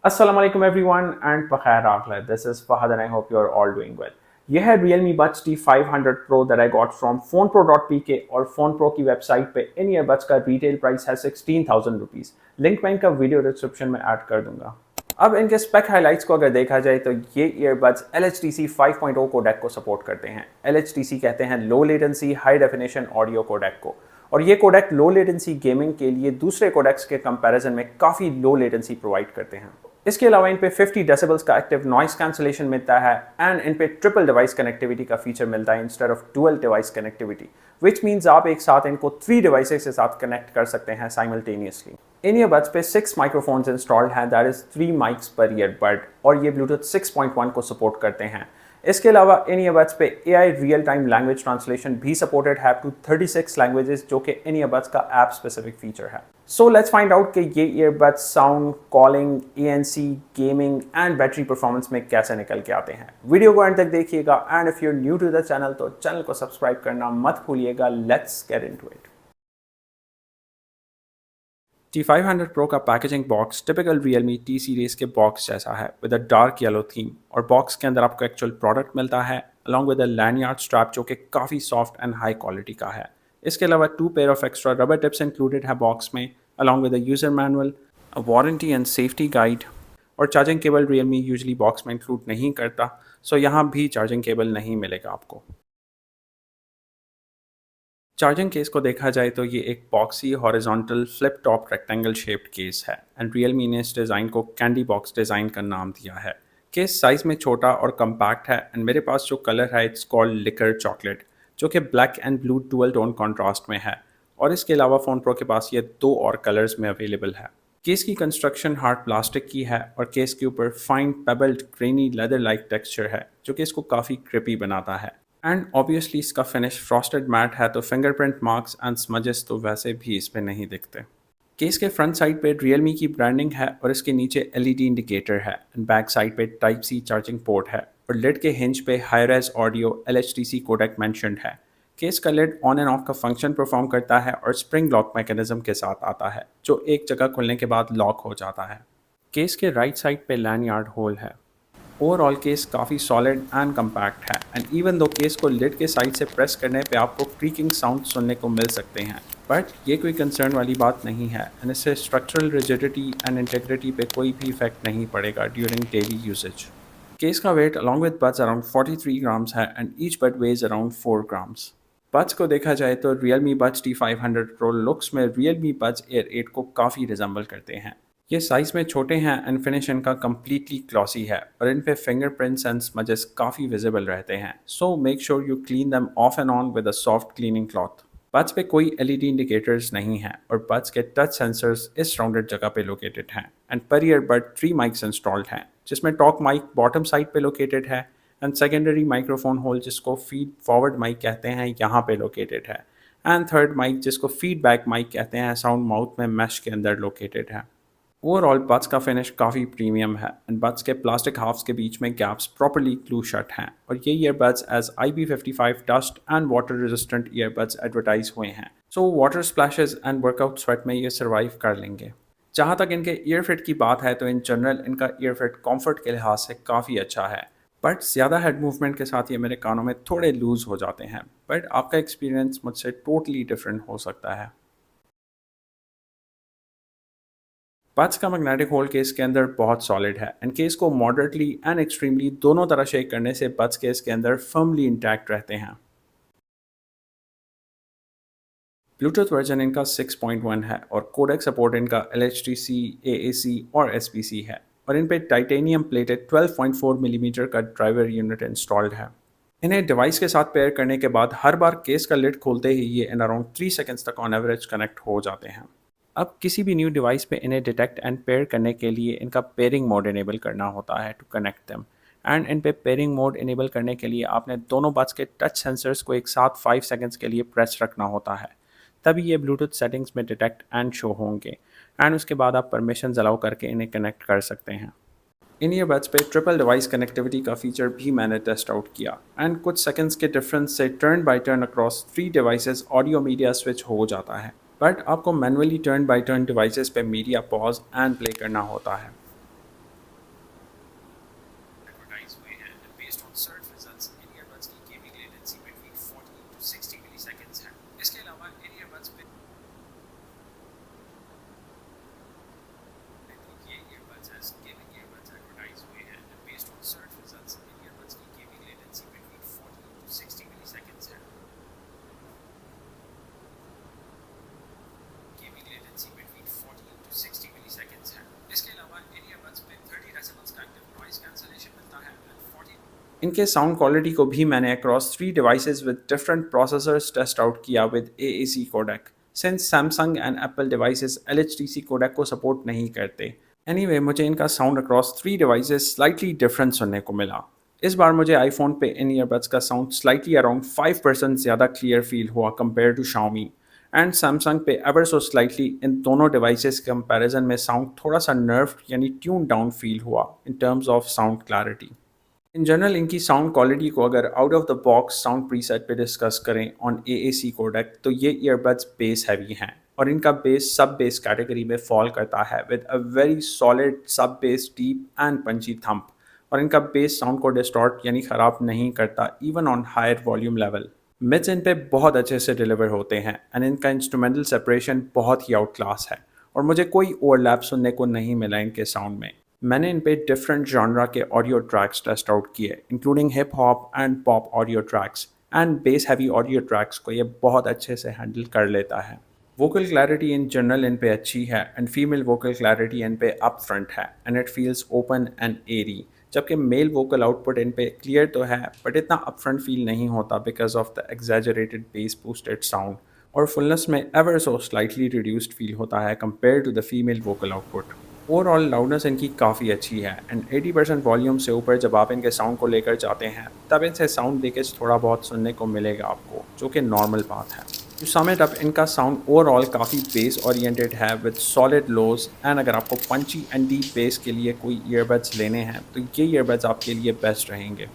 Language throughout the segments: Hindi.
Assalamu alaikum everyone and Pakhair Akhla. This is Fahad and I hope you are all doing well. यह है Realme Buds T500 Pro that I got from phonepro.pk और phonepro की वेबसाइट पे इन ईयरबड्स का रिटेल प्राइस है 16,000 रुपीज़। लिंक मैं इनका वीडियो डिस्क्रिप्शन में ऐड कर दूंगा। अब इनके स्पेक हाइलाइट्स को अगर देखा जाए तो ये ईयरबड्स LHTC 5.0 कोडेक को सपोर्ट करते हैं। LHTC कहते हैं low latency high definition audio codec को, और ये कोडेक लो लेटेंसी गेमिंग के लिए दूसरे कोडेक्स के कंपैरिजन में काफ़ी लो लेटेंसी प्रोवाइड करते हैं। इसके अलावा इन पे 50 डेसिबल्स का एक्टिव नॉइस कैंसलेशन मिलता है एंड इन पे ट्रिपल डिवाइस कनेक्टिविटी का फीचर मिलता है instead of dual device connectivity, which means आप एक साथ इनको 3 डिवाइसेस के साथ कनेक्ट कर सकते हैं साइमल्टेनियसली। इन ईयरबड्स पे 6 माइक्रोफोन्स इंस्टॉल्ड हैं, दैट इज 3 माइक्स पर ईयरबड, और ये ब्लूटूथ 6.1 को सपोर्ट करते हैं। इसके अलावा इन ईयरबड्स पे AI real time language translation भी सपोर्टेड है टू 36 लैंग्वेजेस, जो कि इन ईयरबड्स का ऐप स्पेसिफिक फीचर है। सो लेट्स फाइंड आउट कि ये earbuds sound, calling, ANC, gaming and battery performance में कैसे निकल के आते हैं। वीडियो को एंड तक देखिएगा and if you are new to the channel तो चैनल को सब्सक्राइब करना मत भूलिएगा। Let's get into it. T500 Pro का packaging box typical Realme T series के बॉक्स जैसा है with a dark yellow theme, और बॉक्स के अंदर आपको एक्चुअल प्रोडक्ट मिलता है along with a lanyard strap जो कि काफ़ी सॉफ्ट एंड हाई क्वालिटी का है। इसके अलावा 2 pair of extra rubber tips included है बॉक्स में along with a user manual, a warranty and safety guide, और charging cable Realme usually box में इंक्लूड नहीं करता, सो यहाँ भी चार्जिंग केबल नहीं मिलेगा आपको। चार्जिंग केस को देखा जाए तो ये एक boxy horizontal flip top rectangle shaped case है एंड Realme ने इस डिज़ाइन को कैंडी बॉक्स डिज़ाइन का नाम दिया है। केस साइज़ में छोटा और कम्पैक्ट है एंड मेरे पास जो कलर है इट्स कॉल्ड लिकर चॉकलेट, जो कि black and blue dual tone contrast में है, और इसके अलावा फ़ोन प्रो के पास ये 2 और कलर्स में अवेलेबल है। केस की कंस्ट्रक्शन हार्ड प्लास्टिक की है और केस के ऊपर fine pebbled grainy leather like texture है जो कि इसको काफ़ी क्रिपी बनाता है। एंड ऑब्वियसली इसका फिनिश फ्रॉस्टेड मैट है, तो फिंगरप्रिंट मार्क्स एंड स्मजेस तो वैसे भी इस पे नहीं दिखते। केस के फ्रंट साइड पे Realme की ब्रांडिंग है और इसके नीचे LED इंडिकेटर है एंड बैक साइड पे टाइप सी चार्जिंग पोर्ट है, और लिड के हिंज पे high res audio LHTC codec mentioned है। केस का लिड ऑन एंड ऑफ का फंक्शन परफॉर्म करता है और स्प्रिंग लॉक मैकेनिज्म के साथ आता है जो एक जगह खुलने के बाद लॉक हो जाता है। केस के राइट साइड पे लैंडयार्ड होल है। ओवरऑल केस काफ़ी सॉलिड एंड कम्पैक्ट है एंड इवन दो केस को लिड के साइड से प्रेस करने पे आपको क्रीकिंग साउंड सुनने को मिल सकते हैं, बट ये कोई कंसर्न वाली बात नहीं है एंड इससे स्ट्रक्चरल रिजिडिटी एंड इंटेग्रिटी पे कोई भी इफेक्ट नहीं पड़ेगा ड्यूरिंग डेली यूसेज। केस का weight along with buds around 43 grams है and each bud weighs around 4 grams. Buds को देखा जाए तो Realme Buds T500 Pro looks में Realme Buds Air 8 को काफ़ी रिजेंबल करते हैं। ये साइज़ में छोटे हैं एंड फिनिश इनका कम्प्लीटली ग्लॉसी है और इन पे फिंगरप्रिंट्स एंड स्मजेस काफ़ी विजिबल रहते हैं, so make sure you clean them of and on with a soft cleaning cloth. Buds पे कोई LED इंडिकेटर्स नहीं है और बड्स के टच सेंसर्स इस राउंडेड जगह पे लोकेटेड हैं एंड पर ईयरबड 3 माइक्स इंस्टॉल्ड हैं, जिसमें टॉक माइक बॉटम साइड पे लोकेटेड है एंड सेकेंडरी माइक्रोफोन होल जिसको फीड फॉरवर्ड माइक कहते हैं यहाँ पे लोकेटेड है, एंड थर्ड माइक जिसको फीडबैक माइक कहते हैं साउंड माउथ में मैश के अंदर लोकेटेड है। ओवरऑल बड्स का फिनिश काफ़ी प्रीमियम है एंड बड्स के प्लास्टिक हाफ्स के बीच में गैप्स प्रॉपर्ली ग्लू शट हैं, और ये earbuds as IP55 dust and water resistant earbuds advertise हुए हैं, so water splashes and workout sweat में ये सर्वाइव कर लेंगे। जहाँ तक इनके ईयरफिट की बात है तो इन जनरल इनका ईयरफिट कॉम्फर्ट के लिहाज से काफ़ी अच्छा है, बट ज़्यादा हेड मूवमेंट के साथ ये मेरे कानों में थोड़े लूज़ हो जाते हैं, बट आपका एक्सपीरियंस मुझसे टोटली डिफरेंट हो सकता है। बड्स का मैग्नेटिक होल केस के अंदर बहुत सॉलिड है एंड केस को मॉडरेटली एंड एक्सट्रीमली दोनों तरह शेक करने से बड्स केस के अंदर फर्मली इंटैक्ट रहते हैं। ब्लूटूथ वर्जन इनका 6.1 है और कोडेक सपोर्ट इनका LHTC, AAC और SPC है, और इन पे टाइटेनियम प्लेटेड 12.4 मिलीमीटर का ड्राइवर यूनिट इंस्टॉल्ड है। इन्हें डिवाइस के साथ पेयर करने के बाद हर बार केस का लिड खोलते ही ये इन अराउंड 3 सेकेंड्स तक ऑन एवरेज कनेक्ट हो जाते हैं। अब किसी भी न्यू डिवाइस पे इन्हें डिटेक्ट एंड पेयर करने के लिए इनका पेयरिंग मोड इनेबल करना होता है टू कनेक्ट देम, एंड इन पे पेयरिंग मोड इनेबल करने के लिए आपने दोनों बड्स के टच सेंसर्स को एक साथ 5 सेकंड्स के लिए प्रेस रखना होता है, तभी ये ब्लूटूथ सेटिंग्स में डिटेक्ट एंड शो होंगे, एंड उसके बाद आप परमिशन अलाउ करके इन्हें कनेक्ट कर सकते हैं। इन ईयरबड्स पे ट्रिपल डिवाइस कनेक्टिविटी का फीचर भी मैंने टेस्ट आउट किया एंड कुछ सेकंड्स के डिफरेंस से turn by turn across 3 devices audio media switch हो जाता है, बट आपको manually turn by turn devices पे मीडिया पॉज एंड प्ले करना होता है। इनके साउंड क्वालिटी को भी मैंने across 3 devices with different processors test out किया with AAC codec, since Samsung and Apple devices LHDC codec को सपोर्ट नहीं करते। एनीवे मुझे इनका sound across 3 devices slightly different सुनने को मिला। इस बार मुझे आईफोन पे इन ईयरबड्स का साउंड स्लाइटली अराउंड 5% ज़्यादा क्लियर फील हुआ compare to Xiaomi, and Samsung पे एवर सो स्लाइटली इन दोनों डिवाइसेस के कंपैरिजन में साउंड थोड़ा सा नर्व यानी ट्यून डाउन फील हुआ इन terms of sound clarity. In general इनकी साउंड क्वालिटी को अगर out of the box sound preset पे डिस्कस करें ऑन AAC कोडेक, तो ये ईयरबड्स बेस हैवी हैं और इनका बेस सब बेस कैटेगरी में फॉल करता है विद अ वेरी सॉलिड सब base deep and Panchi thump, और इनका बेस साउंड को डिस्टॉर्ट यानी ख़राब नहीं करता even on higher volume level. Mids इन पे बहुत अच्छे से डिलीवर होते हैं एंड इनका इंस्ट्रूमेंटल सेपरेशन बहुत ही आउट क्लास है और मुझे कोई ओवरलैप सुनने को नहीं मिला इनके साउंड में। मैंने इन पे डिफरेंट जॉनरा के ऑडियो ट्रैक्स टेस्ट आउट किए including hip hop and pop audio tracks, and bass heavy audio tracks को ये बहुत अच्छे से हैंडल कर लेता है। वोकल क्लैरिटी इन जनरल इन पे अच्छी है एंड फीमेल वोकल क्लैरिटी इन पे अप फ्रंट है and it feels open and airy, जबकि मेल वोकल आउटपुट इन पे क्लियर तो है बट इतना अप फ्रंट फील नहीं होता because of the exaggerated bass boosted sound, और फुलनेस में ever so slightly reduced feel होता है compare to the female vocal output. Overall loudness इनकी काफ़ी अच्छी है एंड 80% वॉल्यूम से ऊपर जब आप इनके साउंड को लेकर जाते हैं तब इनसे साउंड लीकेज थोड़ा बहुत सुनने को मिलेगा आपको, जो कि नॉर्मल बात है। टू सम इट अप, इनका साउंड ओवरऑल काफ़ी बेस ओरिएंटेड है विद सॉलिड लोज, एंड अगर आपको पंची एंड डीप बेस के लिए कोई ईयरबड्स लेने हैं तो ये ईयरबड्स आपके लिए बेस्ट रहेंगे।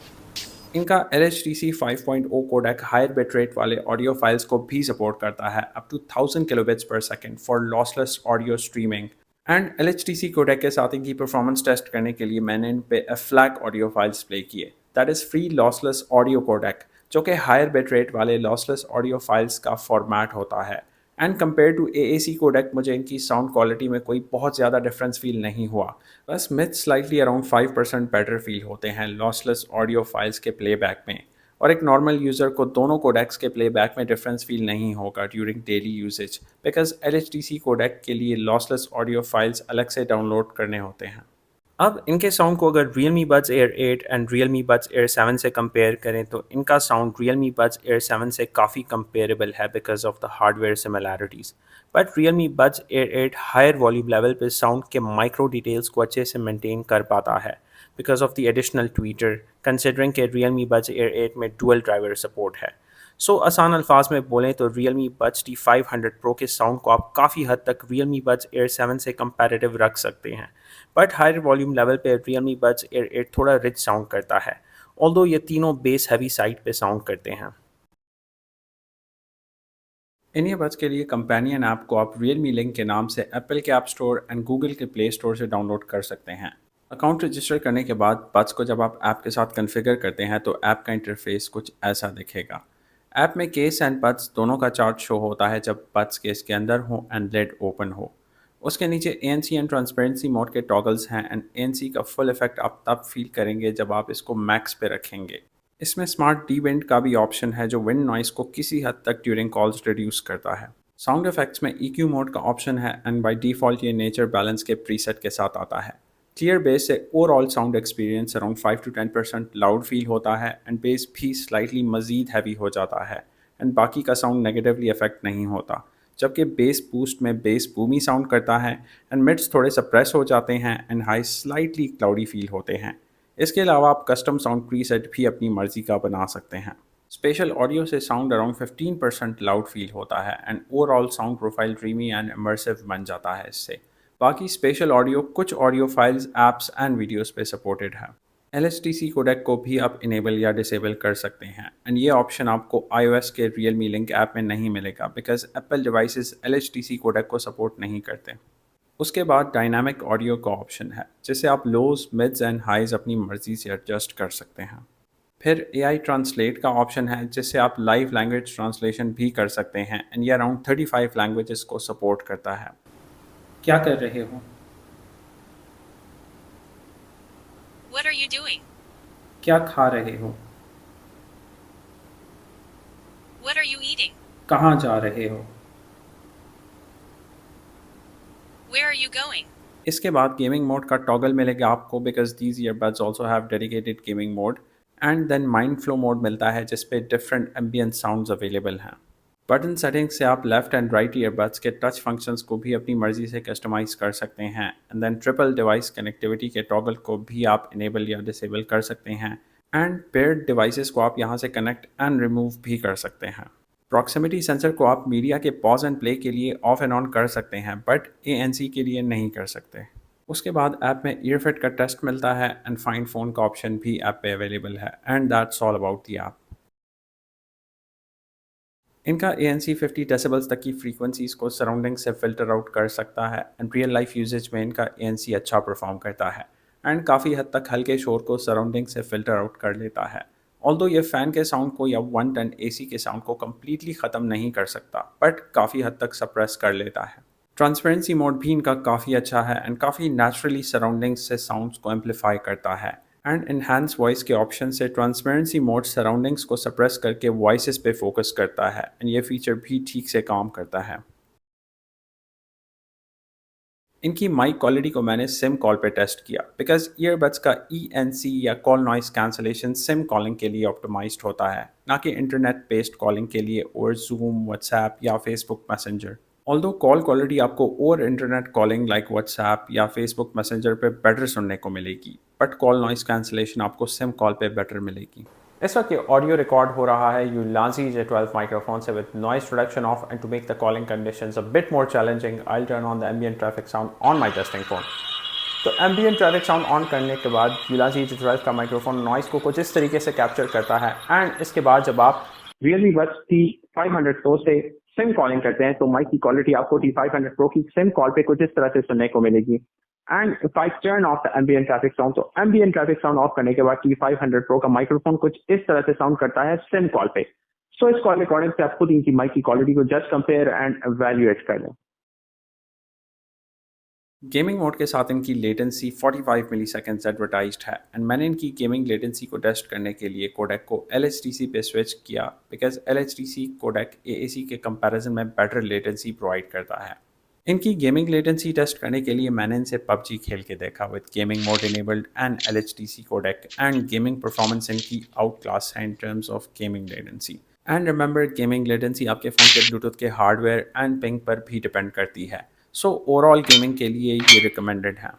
इनका LHDC 5.0 कोडेक हायर बिटरेट वाले ऑडियो फाइल्स को भी सपोर्ट करता है up to 1000 kilobits per second for lossless audio streaming, and LHDC codec के साथ इनकी परफॉर्मेंस टेस्ट करने के लिए मैंने इन पे FLAC ऑडियो फाइल्स प्ले किए, that is free lossless audio codec, जो कि हायर बिटरेट वाले लॉसलेस ऑडियो फाइल्स का फॉर्मेट होता है। And compare to AAC codec मुझे इनकी साउंड क्वालिटी में कोई बहुत ज़्यादा डिफरेंस फील नहीं हुआ, बस myth slightly around 5% better feel होते हैं लॉसलेस ऑडियो फाइल्स के प्लेबैक में, और एक नॉर्मल यूज़र को दोनों कोडेक्स के प्लेबैक में डिफरेंस फील नहीं होगा during daily usage, because LHDC codec के लिए लॉसलेस ऑडियो फाइल्स अलग से डाउनलोड करने होते हैं। अब इनके साउंड को अगर Realme Buds Air 8 and Realme Buds Air 7 से कंपेयर करें तो इनका साउंड Realme Buds Air 7 से काफ़ी कंपेरेबल है because of the hardware similarities, but Realme Buds Air 8 higher volume level पे साउंड के माइक्रो डिटेल्स को अच्छे से मेंटेन कर पाता है because of the additional tweeter, considering कि Realme Buds Air 8 में डुअल ड्राइवर सपोर्ट है। सो आसान अल्फाज में बोलें तो Realme Buds T500 Pro के साउंड को आप काफ़ी हद तक Realme Buds Air 7 से कंपैरेटिव रख सकते हैं, बट हायर वॉल्यूम लेवल पे Realme Buds Air 8 थोड़ा रिच साउंड करता है, ऑल्दो ये तीनों बेस हैवी साइड पे साउंड करते हैं। इन ईयरबड्स के लिए कंपेनियन ऐप को आप Realme लिंक के नाम से एप्पल के ऐप स्टोर एंड गूगल के प्ले स्टोर से डाउनलोड कर सकते हैं। अकाउंट रजिस्टर करने के बाद बड्स को जब आप ऐप के साथ कॉन्फ़िगर करते हैं तो ऐप का इंटरफेस कुछ ऐसा दिखेगा। ऐप में केस एंड बड्स दोनों का चार्ट शो होता है जब बड्स केस के अंदर हो एंड लिड ओपन हो। उसके नीचे ANC एंड ट्रांसपेरेंसी मोड के टॉगल्स हैं एंड ANC का फुल इफेक्ट आप तब फील करेंगे जब आप इसको मैक्स पे रखेंगे। इसमें स्मार्ट डी विंड का भी ऑप्शन है जो विंड नॉइस को किसी हद तक ड्यूरिंग कॉल्स रिड्यूस करता है। साउंड इफेक्ट्स में EQ मोड का ऑप्शन है एंड बाय डिफ़ॉल्ट ये नेचर बैलेंस के प्रीसेट के साथ आता है। क्लियर बेस से overall sound experience around 5 to 10% loud feel होता है एंड बेस भी स्लाइटली मज़ीद हैवी हो जाता है एंड बाकी का साउंड नेगेटिवली अफेक्ट नहीं होता, जबकि बेस बूस्ट में बेस बूमी साउंड करता है एंड मिड्स थोड़े सप्रेस हो जाते हैं and high slightly cloudy feel होते हैं। इसके अलावा आप कस्टम साउंड प्रीसेट भी अपनी मर्ज़ी का बना सकते हैं। स्पेशल ऑडियो से साउंड अराउंड 15% लाउड फील होता है and overall sound profile dreamy and immersive बन जाता है इससे। बाकी स्पेशल ऑडियो कुछ audio files, apps and videos पे सपोर्टेड है। LHDC कोडेक को भी आप इनेबल या डिसेबल कर सकते हैं एंड ये ऑप्शन आपको iOS के Realme लिंक ऐप में नहीं मिलेगा because Apple devices LHDC codec को सपोर्ट नहीं करते। उसके बाद डायनामिक ऑडियो का ऑप्शन है जिसे आप लोज, मिड्स एंड हाइज अपनी मर्ज़ी से एडजस्ट कर सकते हैं। फिर AI ट्रांसलेट का ऑप्शन है जिससे आप लाइव लैंग्वेज ट्रांसलेशन भी कर सकते हैं एंड ये अराउंड 35 लैंग्वेजेस को सपोर्ट करता है। क्या कर रहे हो? What are you doing? क्या खा रहे हो? What are you eating? कहाँ जा रहे हो? Where are you going? इसके बाद गेमिंग मोड का टॉगल मिलेगा आपको because these earbuds also have dedicated gaming mode and then mind flow mode मिलता है जिस पे डिफरेंट एम्बियंट साउंड्स अवेलेबल हैं। बटन सेटिंग्स से आप लेफ्ट एंड राइट ईयरबड्स के टच फंक्शंस को भी अपनी मर्जी से कस्टमाइज़ कर सकते हैं and then triple device connectivity के टॉगल को भी आप इनेबल या डिसेबल कर सकते हैं एंड पेयर्ड डिवाइसेस को आप यहाँ से कनेक्ट एंड रिमूव भी कर सकते हैं। प्रॉक्सिमिटी सेंसर को आप मीडिया के पॉज एंड प्ले के लिए ऑफ एंड ऑन कर सकते हैं बट ANC के लिए नहीं कर सकते। उसके बाद ऐप में ईयरफिट का टेस्ट मिलता है एंड फाइंड फ़ोन का ऑप्शन भी ऐप पे अवेलेबल है and that's all about the app. इनका ANC 50 डेसिबल्स तक की फ्रीक्वेंसीज़ को सराउंडिंग से फ़िल्टर आउट कर सकता है एंड रियल लाइफ यूजेज में इनका ANC अच्छा परफॉर्म करता है एंड काफ़ी हद तक हल्के शोर को सराउंडिंग से फ़िल्टर आउट कर लेता है। ऑल्दो ये फ़ैन के साउंड को या 110 AC के साउंड को कम्प्लीटली ख़त्म नहीं कर सकता बट काफ़ी हद तक सप्रेस कर लेता है। ट्रांसपेरेंसी मोड भी इनका काफ़ी अच्छा है एंड काफ़ी नेचुरली सराउंडिंग्स से साउंड्स को एम्पलीफाई करता है एंड इन्हांस वॉइस के ऑप्शन से ट्रांसपेरेंसी मोड सराउंडिंग्स को सप्रेस करके वॉइसेस पे फोकस करता है एंड ये फीचर भी ठीक से काम करता है। इनकी माइक क्वालिटी को मैंने सिम कॉल पे टेस्ट किया बिकॉज ईयरबड्स का ENC या call noise cancellation SIM calling के लिए ऑप्टिमाइज्ड होता है, ना कि इंटरनेट बेस्ड कॉलिंग के लिए और जूम, व्हाट्सएप या Facebook messenger. Although call quality आपको और इंटरनेट कॉलिंग लाइक व्हाट्सएप या फेसबुक मैसेंजर पे बेटर सुनने को मिलेगी बट कॉल नॉइस कैंसलेशन आपको सिम कॉल पे बेटर मिलेगी। इस वक्त ये ऑडियो रिकॉर्ड हो रहा है Ulanzi J12 माइक्रोफोन से with noise reduction off and to make the calling conditions a bit more challenging I will turn on the ambient traffic sound on my testing phone. तो एम्बिएंट ट्रैफिक साउंड ऑन करने के बाद Ulanzi J12 का माइक्रोफोन नॉइस को कुछ इस तरीके से कैप्चर करता है एंड इसके बाद जब आप Realme Buds T500 Pro से सिम कॉलिंग करते हैं तो माइक की क्वालिटी आपको T500 Pro की सिम कॉल पे कुछ इस तरह से सुनने को मिलेगी। And if I turn off the ambient traffic sound, तो एम्बिएंट ट्रैफिक साउंड ऑफ करने के बाद T500 Pro का माइक्रोफोन कुछ इस तरह से साउंड करता है सिम कॉल पे। सो इस कॉल रिकॉर्डिंग से आप खुद इनकी माइक की क्वालिटी को जस्ट कंपेयर एंड वैल्यूएट कर लें। गेमिंग मोड के साथ इनकी लेटेंसी 45 मिलीसेकंड्स एडवर्टाइज्ड है एंड मैंने इनकी गेमिंग लेटेंसी को टेस्ट करने के लिए कोडेक को LHDC पे स्विच किया बिकॉज LHDC कोडेक AAC के कंपैरिजन में बेटर लेटेंसी प्रोवाइड करता है। इनकी गेमिंग लेटेंसी टेस्ट करने के लिए मैंने इनसे PUBG खेल के देखा with gaming mode enabled and LHDC codec and gaming performance इनकी आउट क्लास है in terms of gaming latency. And remember gaming latency आपके फ़ोन के ब्लूटूथ के हार्डवेयर एंड पिंग पर भी डिपेंड करती है, सो ओवरऑल गेमिंग के लिए ये रिकमेंडेड है।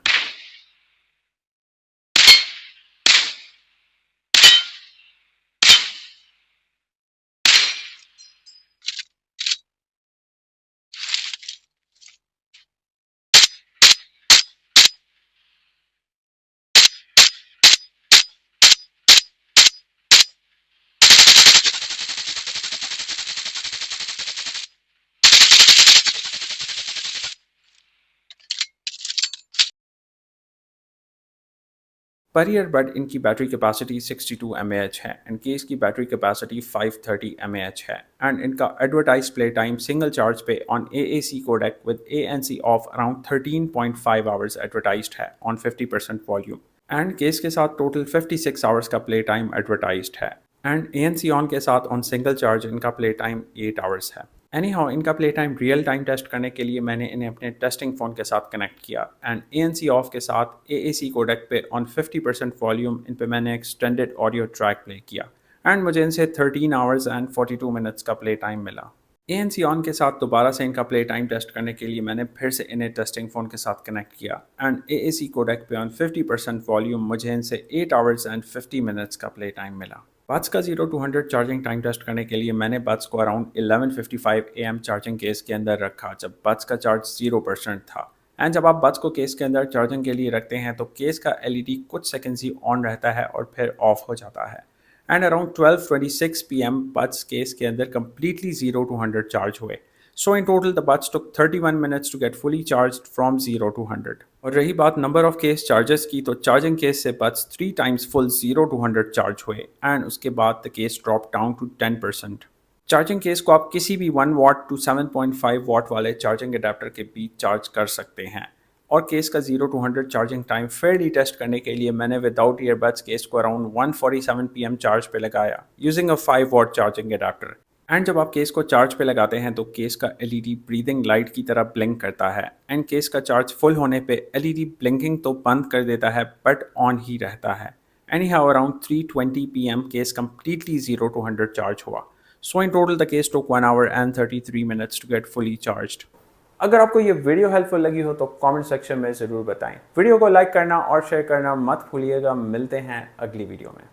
पर ईयरबड इनकी बैटरी कैपेसिटी 62 mAh है एंड केस की बैटरी कैपेसिटी 530 mAh है एंड इनका advertise play time single charge पे on AAC codec with ANC off around 13.5 hours advertised है ऑन 50% वॉल्यूम एंड केस के साथ टोटल 56 आवर्स का प्ले टाइम एडवर्टाइज्ड है एंड ANC ऑन के साथ ऑन सिंगल चार्ज इनका प्ले टाइम 8 आवर्स है। एनी हाउ इनका play time real time test करने के लिए मैंने इन्हें अपने टेस्टिंग फ़ोन के साथ कनेक्ट किया एंड ANC ऑफ के साथ AAC कोडेक पे ऑन 50% वॉल्यूम इन पे मैंने एक्सटेंडेड ऑडियो ट्रैक प्ले किया एंड मुझे इनसे 13 आवर्स एंड 42 मिनट्स का प्ले टाइम मिला। ANC ऑन के साथ दोबारा से इनका प्ले टाइम टेस्ट करने के लिए मैंने फिर से इन्हें टेस्टिंग फ़ोन के साथ कनेक्ट किया एंड AAC कोडेक पे ऑन 50% वॉल्यूम मुझे इनसे 8 आवर्स एंड 50 मिनट्स का प्ले टाइम मिला। बड्स का 0 to 100 चार्जिंग टाइम टेस्ट करने के लिए मैंने बड्स को अराउंड 11:55 AM चार्जिंग केस के अंदर रखा जब बड्स का चार्ज 0% था एंड जब आप बड्स को केस के अंदर चार्जिंग के लिए रखते हैं तो केस का LED कुछ सेकंड्स ही ऑन रहता है और फिर ऑफ हो जाता है and around 12:26 PM buds case के अंदर कम्प्लीटली 0 to 100 चार्ज हुए। So in total, the buds took 31 minutes to get fully charged from 0 to 100. और रही बात नंबर ऑफ केस चार्जेस की, तो चार्जिंग केस से buds 3 times full 0 to 100 charge हुए एंड उसके बाद the case drop down to 10%। Charging case को आप किसी भी 1 watt to 7.5 watt वाले चार्जिंग अडेप्टर के बीच चार्ज कर सकते हैं और केस का 0 to 100 charging time fairly test करने के लिए मैंने विदाउट ईयरबड्स केस को अराउंड 1:47 PM चार्ज पे लगाया using a 5 watt charging adapter and जब आप केस को चार्ज पे लगाते हैं तो केस का LED ब्रीदिंग लाइट की तरह ब्लिंक करता है एंड केस का चार्ज फुल होने पे LED ब्लिंकिंग तो बंद कर देता है बट ऑन ही रहता है Anyhow, around 3:20 p.m. case completely 0 to 100 charge हुआ. So in total the case took 1 hour and 33 minutes to get fully charged. अगर आपको ये वीडियो हेल्पफुल लगी हो तो कमेंट सेक्शन में ज़रूर बताएं. वीडियो को लाइक करना और शेयर करना मत भूलिएगा. मिलते हैं अगली वीडियो में.